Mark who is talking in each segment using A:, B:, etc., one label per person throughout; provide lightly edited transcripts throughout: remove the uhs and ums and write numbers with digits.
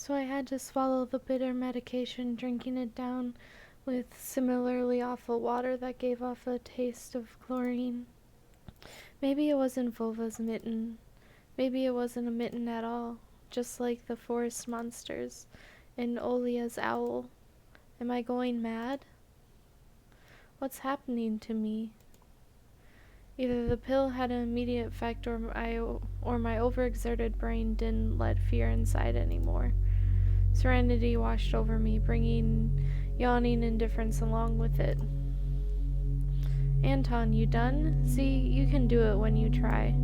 A: So I had to swallow the bitter medication, drinking it down with similarly awful water that gave off a taste of chlorine. Maybe it wasn't Volva's mitten. Maybe it wasn't a mitten at all, just like the forest monsters and Olia's owl. Am I going mad? What's happening to me? Either the pill had an immediate effect or my overexerted brain didn't let fear inside anymore. Serenity washed over me, bringing yawning indifference along with it. Anton, you done? See, you can do it when you try.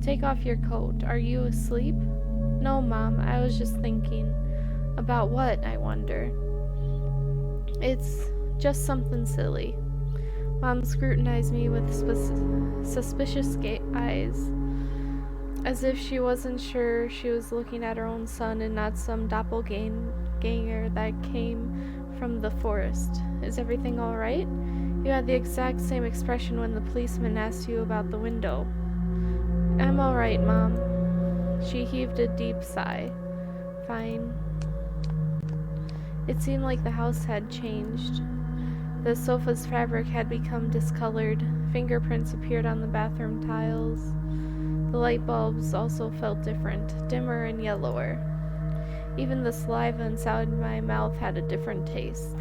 A: Take off your coat. Are you asleep? No, Mom, I was just thinking. About what, I wonder? It's just something silly. Mom scrutinized me with suspicious eyes, as if she wasn't sure she was looking at her own son and not some doppelganger that came from the forest. Is everything all right? You had the exact same expression when the policeman asked you about the window. I'm all right, Mom. She heaved a deep sigh. Fine. It seemed like the house had changed. The sofa's fabric had become discolored. Fingerprints appeared on the bathroom tiles. The light bulbs also felt different, dimmer and yellower. Even the saliva inside my mouth had a different taste.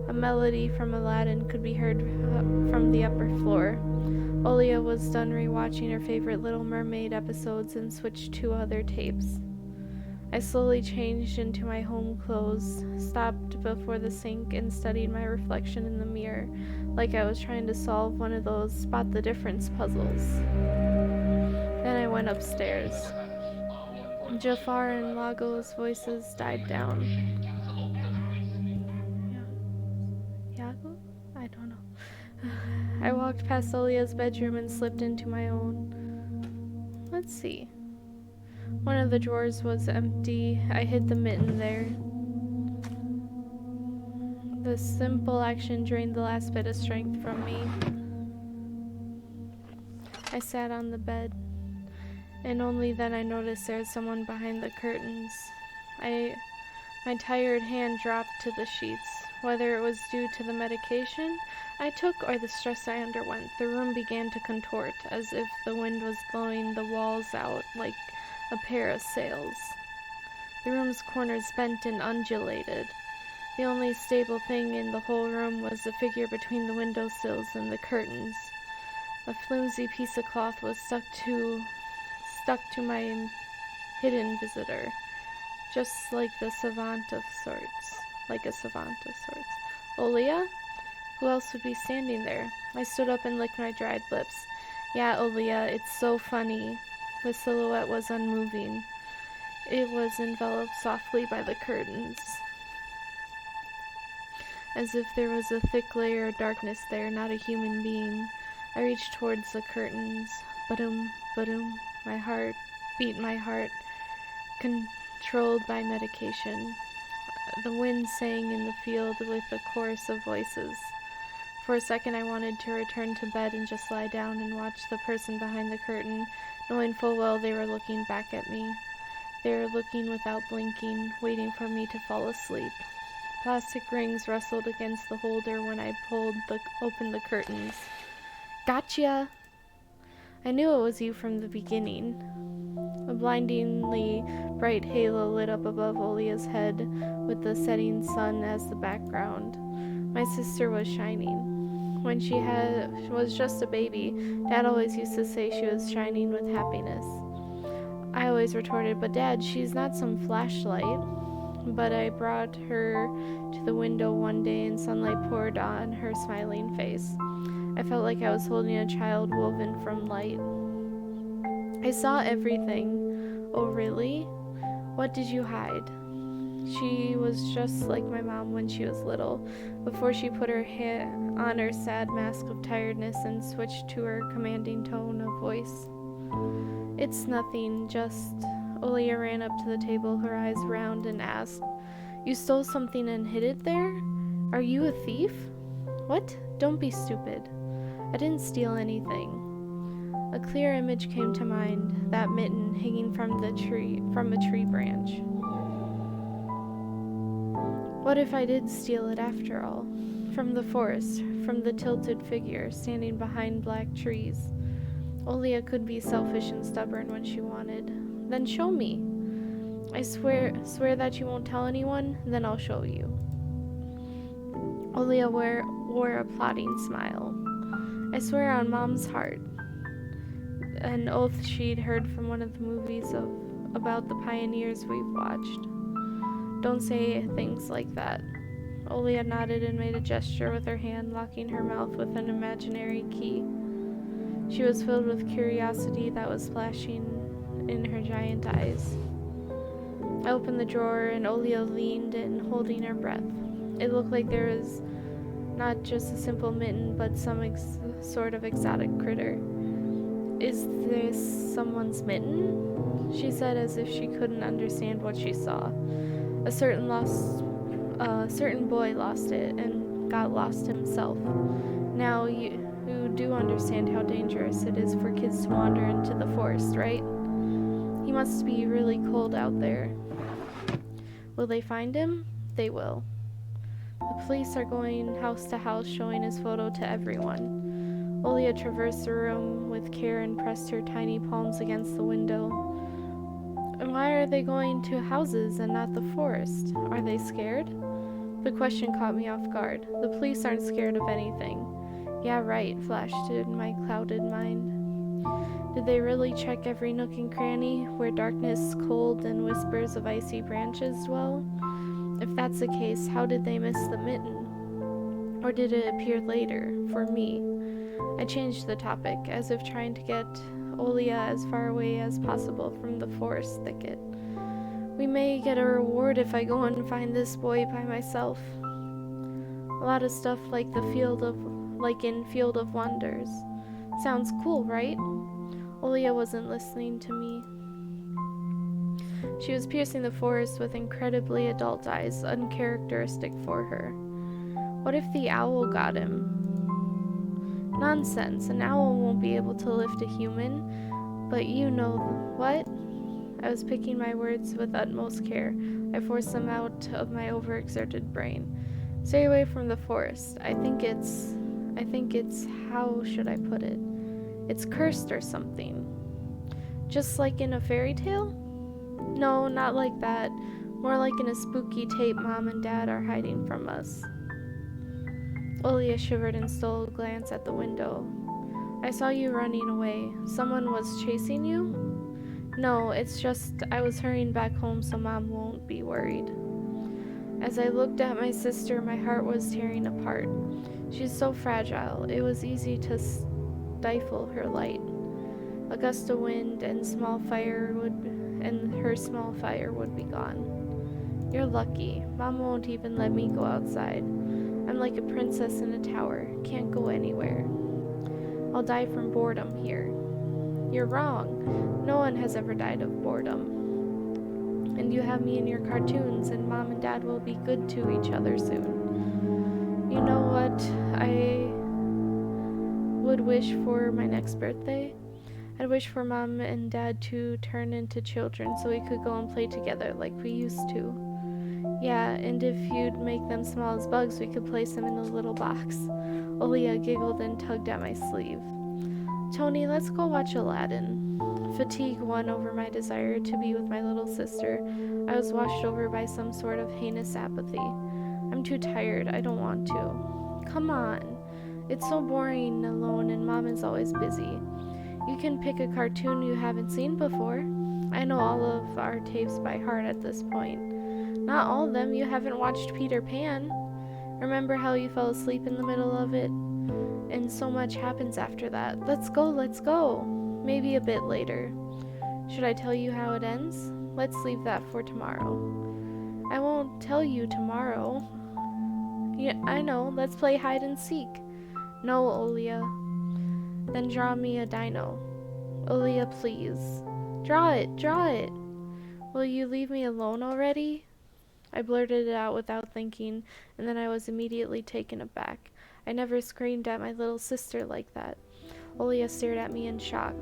A: A melody from Aladdin could be heard from the upper floor. Olia was done rewatching her favorite Little Mermaid episodes and switched to other tapes. I slowly changed into my home clothes, stopped before the sink, and studied my reflection in the mirror, like I was trying to solve one of those spot the difference puzzles. Then I went upstairs. Jafar and Lago's voices died down. Yago? I don't know. I walked past Olia's bedroom and slipped into my own. Let's see. One of the drawers was empty. I hid the mitten there. The simple action drained the last bit of strength from me. I sat on the bed, and only then I noticed there was someone behind the curtains. My tired hand dropped to the sheets. Whether it was due to the medication I took or the stress I underwent, the room began to contort, as if the wind was blowing the walls out like a pair of sails. The room's corners bent and undulated. The only stable thing in the whole room was the figure between the windowsills and the curtains. A flimsy piece of cloth was stuck to my hidden visitor, just like a savant of sorts. Olia? Who else would be standing there? I stood up and licked my dried lips. Yeah, Olia, it's so funny. The silhouette was unmoving. It was enveloped softly by the curtains, as if there was a thick layer of darkness there, not a human being. I reached towards the curtains. Ba-dum, ba-dum. My heart, controlled by medication. The wind sang in the field with a chorus of voices. For a second I wanted to return to bed and just lie down and watch the person behind the curtain, knowing full well they were looking back at me. They were looking without blinking, waiting for me to fall asleep. Plastic rings rustled against the holder when I opened the curtains. Gotcha! I knew it was you from the beginning. A blindingly bright halo lit up above Olia's head with the setting sun as the background. My sister was shining. When she was just a baby, Dad always used to say she was shining with happiness. I always retorted, but Dad, she's not some flashlight. But I brought her to the window one day and sunlight poured on her smiling face. I felt like I was holding a child woven from light. I saw everything. Oh, really? What did you hide? She was just like my mom when she was little, before she put her hand on her sad mask of tiredness and switched to her commanding tone of voice. It's nothing, just... Olia ran up to the table, her eyes round, and asked, You stole something and hid it there? Are you a thief? What? Don't be stupid. I didn't steal anything. A clear image came to mind, that mitten hanging from a tree branch. What if I did steal it after all? From the forest, from the tilted figure standing behind black trees. Olia could be selfish and stubborn when she wanted. Then show me. I swear that you won't tell anyone, then I'll show you. Olia wore a plotting smile. I swear on Mom's heart. An oath she'd heard from one of the movies about the pioneers we've watched. Don't say things like that. Olia nodded and made a gesture with her hand, locking her mouth with an imaginary key. She was filled with curiosity that was flashing in her giant eyes. I opened the drawer and Olia leaned in, holding her breath. It looked like there was not just a simple mitten, but some sort of exotic critter. Is this someone's mitten? She said as if she couldn't understand what she saw. A certain boy lost it and got lost himself. Now you do understand how dangerous it is for kids to wander into the forest, right? He must be really cold out there. Will they find him? They will. The police are going house to house showing his photo to everyone. Olia traversed the room with care and pressed her tiny palms against the window. And why are they going to houses and not the forest? Are they scared? The question caught me off guard. The police aren't scared of anything. Yeah, right, flashed in my clouded mind. Did they really check every nook and cranny where darkness, cold, and whispers of icy branches dwell? If that's the case, how did they miss the mitten? Or did it appear later, for me? I changed the topic, as if trying to get Olia as far away as possible from the forest thicket. We may get a reward if I go and find this boy by myself. A lot of stuff like in Field of Wonders. Sounds cool, right? Olia wasn't listening to me. She was piercing the forest with incredibly adult eyes, uncharacteristic for her. What if the owl got him? Nonsense, an owl won't be able to lift a human, but you know what? I was picking my words with utmost care. I forced them out of my overexerted brain. Stay away from the forest. I think it's, how should I put it? It's cursed or something. Just like in a fairy tale? No, not like that. More like in a spooky tape Mom and Dad are hiding from us. Olia shivered and stole a glance at the window. I saw you running away. Someone was chasing you? No, it's just I was hurrying back home so Mom won't be worried. As I looked at my sister, my heart was tearing apart. She's so fragile. It was easy to stifle her light. A gust of wind and her small fire would be gone. You're lucky. Mom won't even let me go outside. I'm like a princess in a tower. Can't go anywhere. I'll die from boredom here. You're wrong. No one has ever died of boredom. And you have me in your cartoons, and Mom and Dad will be good to each other soon. You know what I would wish for my next birthday? I'd wish for Mom and Dad to turn into children so we could go and play together like we used to. Yeah, and if you'd make them small as bugs, we could place them in a little box. Olia giggled and tugged at my sleeve. Tony, let's go watch Aladdin. Fatigue won over my desire to be with my little sister. I was washed over by some sort of heinous apathy. I'm too tired. I don't want to. Come on. It's so boring alone and Mom is always busy. You can pick a cartoon you haven't seen before. I know all of our tapes by heart at this point. Not all of them. You haven't watched Peter Pan. Remember how you fell asleep in the middle of it? And so much happens after that. Let's go. Maybe a bit later. Should I tell you how it ends? Let's leave that for tomorrow. I won't tell you tomorrow. Yeah, I know. Let's play hide and seek. No, Olia. Then draw me a dino. Olia, please. Draw it. Will you leave me alone already? I blurted it out without thinking, and then I was immediately taken aback. I never screamed at my little sister like that. Olia stared at me in shock.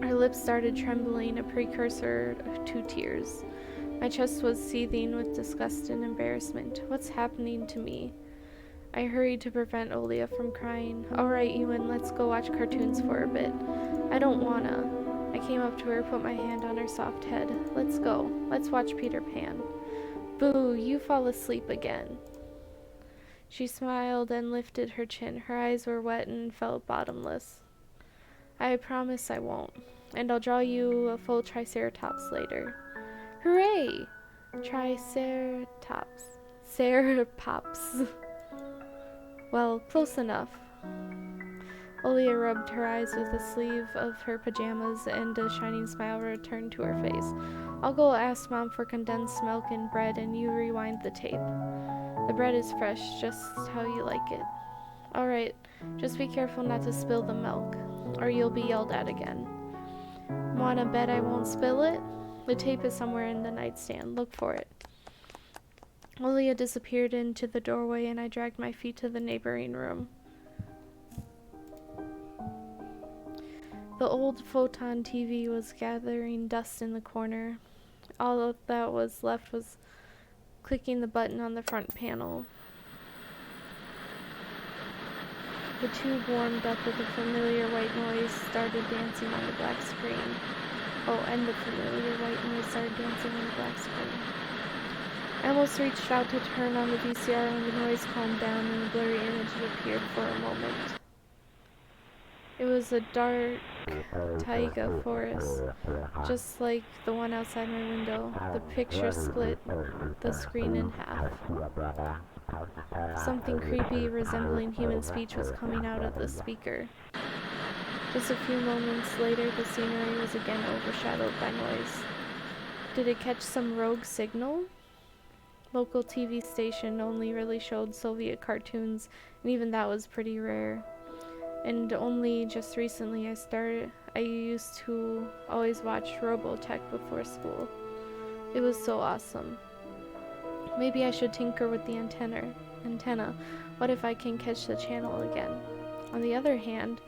A: Her lips started trembling, a precursor to tears. My chest was seething with disgust and embarrassment. What's happening to me? I hurried to prevent Olia from crying. All right, Ewan, let's go watch cartoons for a bit. I don't wanna. I came up to her, put my hand on her soft head. Let's go. Let's watch Peter Pan. Boo, you fall asleep again. She smiled and lifted her chin. Her eyes were wet and felt bottomless. I promise I won't. And I'll draw you a full triceratops later. Hooray! Triceratops. Cerepops. Well, close enough. Olia rubbed her eyes with the sleeve of her pajamas, and a shining smile returned to her face. I'll go ask Mom for condensed milk and bread, and you rewind the tape. The bread is fresh, just how you like it. All right, just be careful not to spill the milk, or you'll be yelled at again. Wanna bet I won't spill it? The tape is somewhere in the nightstand. Look for it. Olia disappeared into the doorway, and I dragged my feet to the neighboring room. The old photon TV was gathering dust in the corner. All that was left was clicking the button on the front panel. The tube warmed up with a familiar white noise, started dancing on the black screen. And the familiar white noise started dancing on the black screen. I almost reached out to turn on the VCR when the noise calmed down and a blurry image appeared for a moment. It was a dark taiga forest, just like the one outside my window. The picture split the screen in half. Something creepy resembling human speech was coming out of the speaker. Just a few moments later, the scenery was again overshadowed by noise. Did it catch some rogue signal? Local TV station only really showed Soviet cartoons, and even that was pretty rare. And only just recently I used to always watch Robotech before school. It was so awesome. Maybe I should tinker with the antenna. What if I can catch the channel again? On the other hand,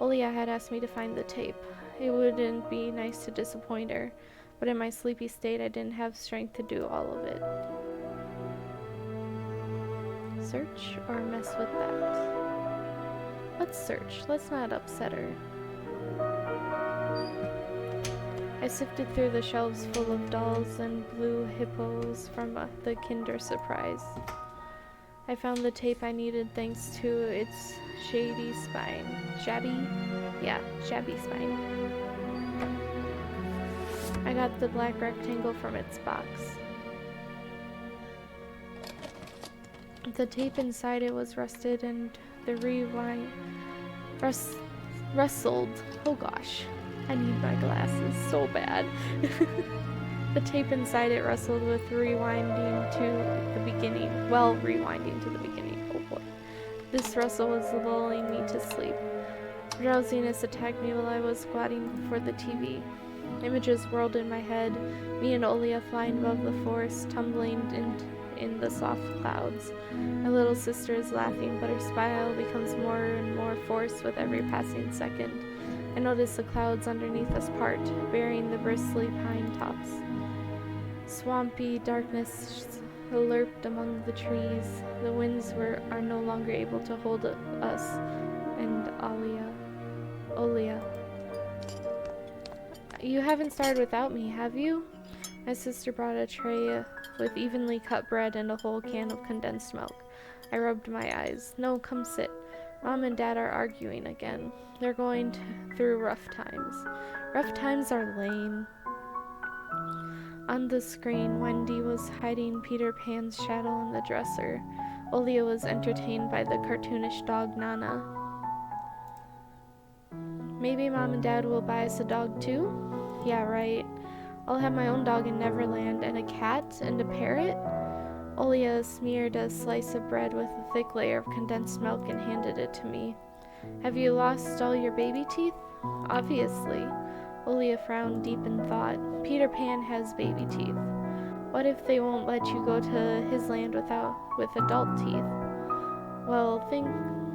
A: Olia had asked me to find the tape. It wouldn't be nice to disappoint her, but in my sleepy state I didn't have strength to do all of it. Search or mess with that? Let's search. Let's not upset her. I sifted through the shelves full of dolls and blue hippos from the Kinder Surprise. I found the tape I needed thanks to its shady spine. Shabby spine. I got the black rectangle from its box. The tape inside it was rusted and the rewind rustled. Oh gosh, I need my glasses so bad. The tape inside it rustled with rewinding to the beginning. Rewinding to the beginning. Oh boy. This rustle was lulling me to sleep. Drowsiness attacked me while I was squatting before the TV. Images whirled in my head, me and Olia flying above the forest, tumbling in the soft clouds. My little sister is laughing, but her smile becomes more and more forced with every passing second. I notice the clouds underneath us part, bearing the bristly pine tops. Swampy darkness lurked among the trees. The winds are no longer able to hold us and Olia. You haven't started without me, have you? My sister brought a tray with evenly cut bread and a whole can of condensed milk. I rubbed my eyes. No, come sit. Mom and Dad are arguing again. They're going through rough times. Rough times are lame. On the screen, Wendy was hiding Peter Pan's shadow in the dresser. Olia was entertained by the cartoonish dog Nana. Maybe Mom and Dad will buy us a dog too? Yeah, right. I'll have my own dog in Neverland, and a cat, and a parrot. Olia smeared a slice of bread with a thick layer of condensed milk and handed it to me. Have you lost all your baby teeth? Obviously. Olia frowned deep in thought. Peter Pan has baby teeth. What if they won't let you go to his land with adult teeth? Well,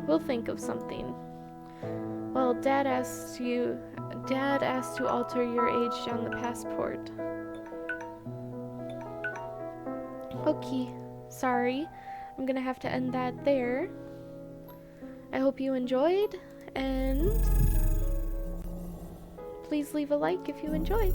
A: we'll think of something. Well, Dad asked to alter your age on the passport. Okay, sorry. I'm gonna have to end that there. I hope you enjoyed, and please leave a like if you enjoyed.